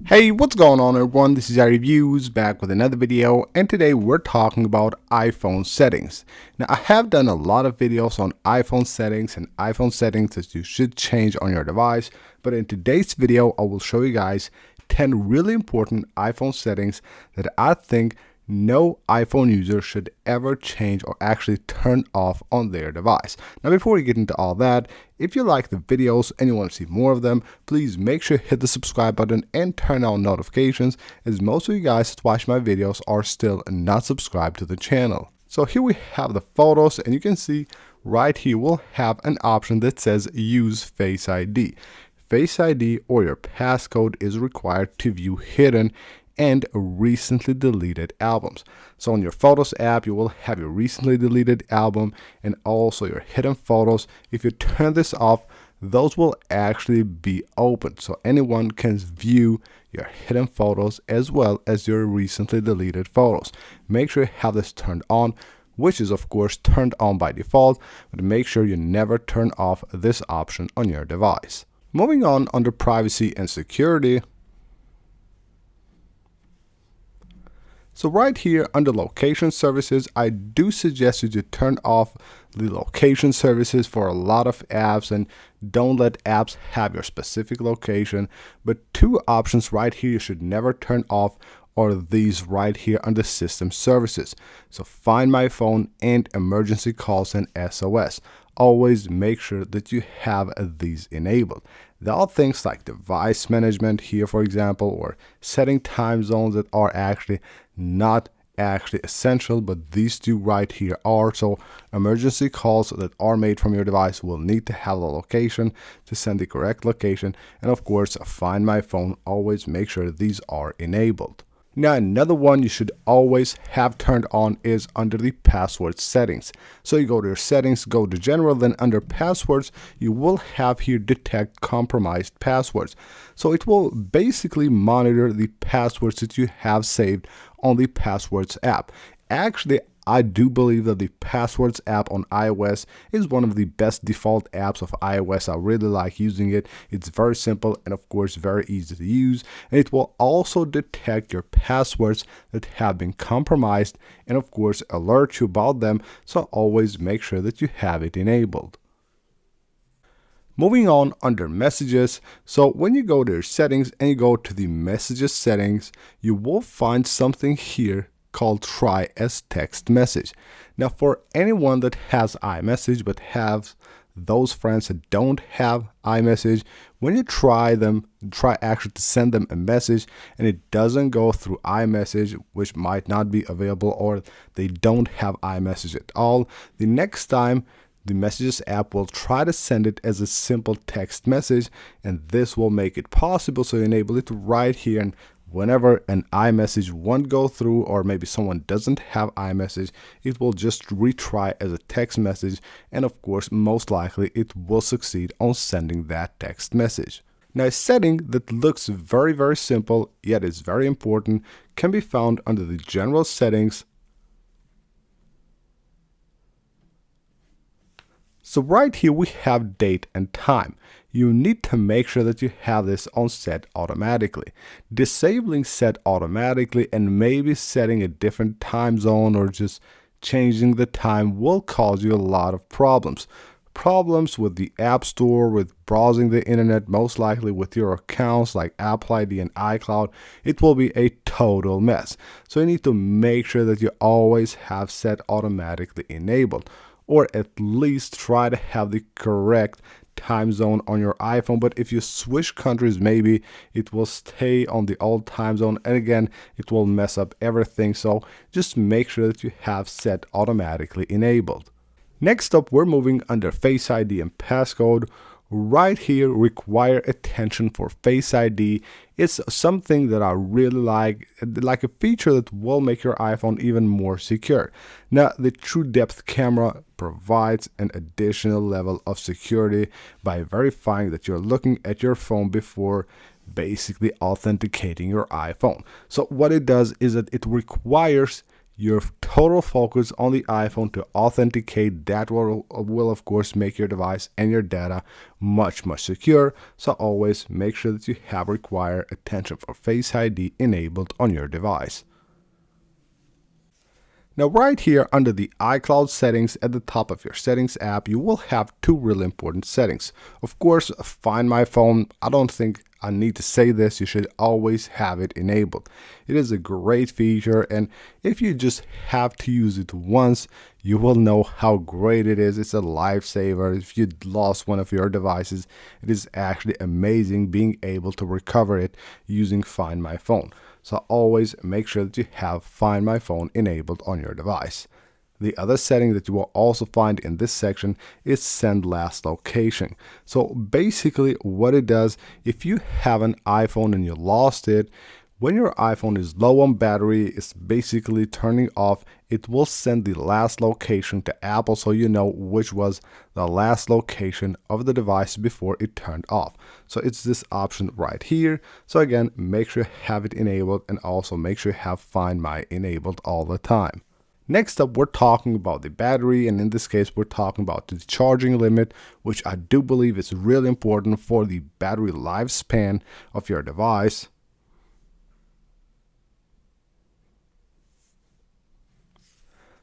Hey, what's going on everyone? This is iReviews back with another video, and today we're talking about iPhone settings. Now, I have done a lot of videos on iPhone settings and iPhone settings that you should change on your device, but in today's video I will show you guys 10 really important iPhone settings that I think no iPhone user should ever change or actually turn off on their device. Now, before we get into all that, if you like the videos and you want to see more of them, please make sure to hit the subscribe button and turn on notifications, as most of you guys that watch my videos are still not subscribed to the channel. So here we have the photos, and you can see right here we'll have an option that says use Face ID. Face ID or your passcode is required to view hidden and recently deleted albums. So on your Photos app, you will have your recently deleted album and also your hidden photos. If you turn this off, those will actually be open, so anyone can view your hidden photos as well as your recently deleted photos. Make sure you have this turned on, which is of course turned on by default, but make sure you never turn off this option on your device. Moving on, under privacy and security, so right here under location services, I do suggest you to turn off the location services for a lot of apps, and don't let apps have your specific location. But two options right here you should never turn off are these right here under system services. So Find My Phone and emergency calls and SOS. Always make sure that you have these enabled. There are things like device management here, for example, or setting time zones that are actually not actually essential, but these two right here are. So emergency calls that are made from your device will need to have a location to send the correct location, and of course Find My Phone, always make sure these are enabled. Now, another one you should always have turned on is under the password settings. So you go to your settings, go to general, then under passwords, you will have here detect compromised passwords. So it will basically monitor the passwords that you have saved on the passwords app. Actually, I do believe that the Passwords app on iOS is one of the best default apps of iOS. I really like using it. It's very simple and of course very easy to use. And it will also detect your passwords that have been compromised and of course alert you about them. So always make sure that you have it enabled. Moving on under messages, so when you go to your settings and you go to the messages settings, you will find something here called Try as Text Message. Now, for anyone that has iMessage but have those friends that don't have iMessage, when you try actually to send them a message and it doesn't go through iMessage, which might not be available, or they don't have iMessage at all, the next time the Messages app will try to send it as a simple text message, and this will make it possible. So you enable it right here, and whenever an iMessage won't go through, or maybe someone doesn't have iMessage, it will just retry as a text message, and of course most likely it will succeed on sending that text message. Now, a setting that looks very simple yet is very important can be found under the general settings. So right here we have date and time. You need to make sure that you have this on set automatically. Disabling set automatically and maybe setting a different time zone or just changing the time will cause you a lot of problems. Problems with the App Store, with browsing the internet, most likely with your accounts like Apple ID and iCloud. It will be a total mess. So you need to make sure that you always have set automatically enabled, or at least try to have the correct time zone on your iPhone. But if you switch countries, maybe it will stay on the old time zone, and again it will mess up everything. So just make sure that you have set automatically enabled. Next up, we're moving under Face ID and passcode. Right here, require attention for Face ID. It's something that I really like a feature that will make your iPhone even more secure. Now, the True Depth camera provides an additional level of security by verifying that you're looking at your phone before basically authenticating your iPhone. So what it does is that it requires your total focus on the iPhone to authenticate. That will of course make your device and your data much secure. So always make sure that you have required attention for Face ID enabled on your device. Now right here under the iCloud settings at the top of your settings app, you will have two really important settings. Of course, Find My Phone, I don't think I need to say this, you should always have it enabled. It is a great feature, and if you just have to use it once, you will know how great it is. It's a lifesaver. If you lost one of your devices, it is actually amazing being able to recover it using Find My Phone. So always make sure that you have Find My Phone enabled on your device. The other setting that you will also find in this section is Send Last Location. So basically what it does, if you have an iPhone and you lost it, when your iPhone is low on battery, it's basically turning off. It will send the last location to Apple so you know which was the last location of the device before it turned off. So it's this option right here. So again, make sure you have it enabled, and also make sure you have Find My enabled all the time. Next up, we're talking about the battery, and in this case, we're talking about the charging limit, which I do believe is really important for the battery lifespan of your device.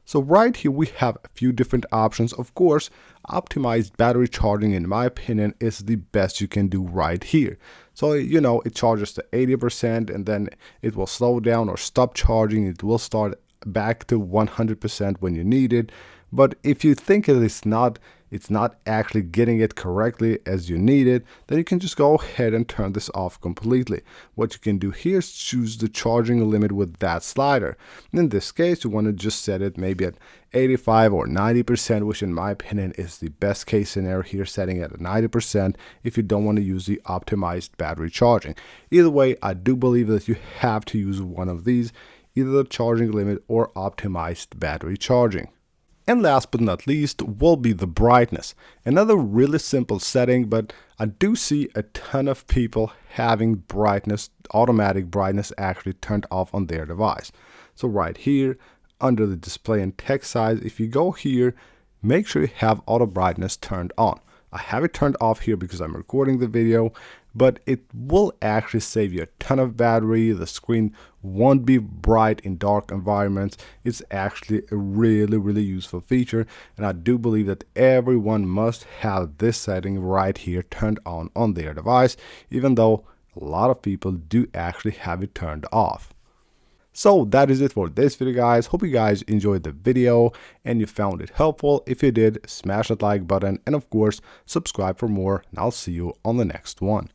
So right here we have a few different options. Of course, optimized battery charging, in my opinion, is the best you can do right here. So, you know, it charges to 80% and then it will slow down or stop charging. It will start back to 100% when you need it. But if you think it's not actually getting it correctly as you need it, then you can just go ahead and turn this off completely. What you can do here is choose the charging limit with that slider. In this case, you want to just set it maybe at 85 or 90%, which in my opinion is the best case scenario here, setting it at 90% if you don't want to use the optimized battery charging. Either way, I do believe that you have to use one of these, either the charging limit or optimized battery charging. And last but not least will be the brightness. Another really simple setting, but I do see a ton of people having brightness, automatic brightness actually turned off on their device. So right here under the display and text size, if you go here, make sure you have auto brightness turned on. I have it turned off here because I'm recording the video, but it will actually save you a ton of battery. The screen won't be bright in dark environments. It's actually a really useful feature, and I do believe that everyone must have this setting right here turned on their device, even though a lot of people do actually have it turned off. So that is it for this video, guys. Hope you guys enjoyed the video and you found it helpful. If you did, smash that like button and of course subscribe for more, and I'll see you on the next one.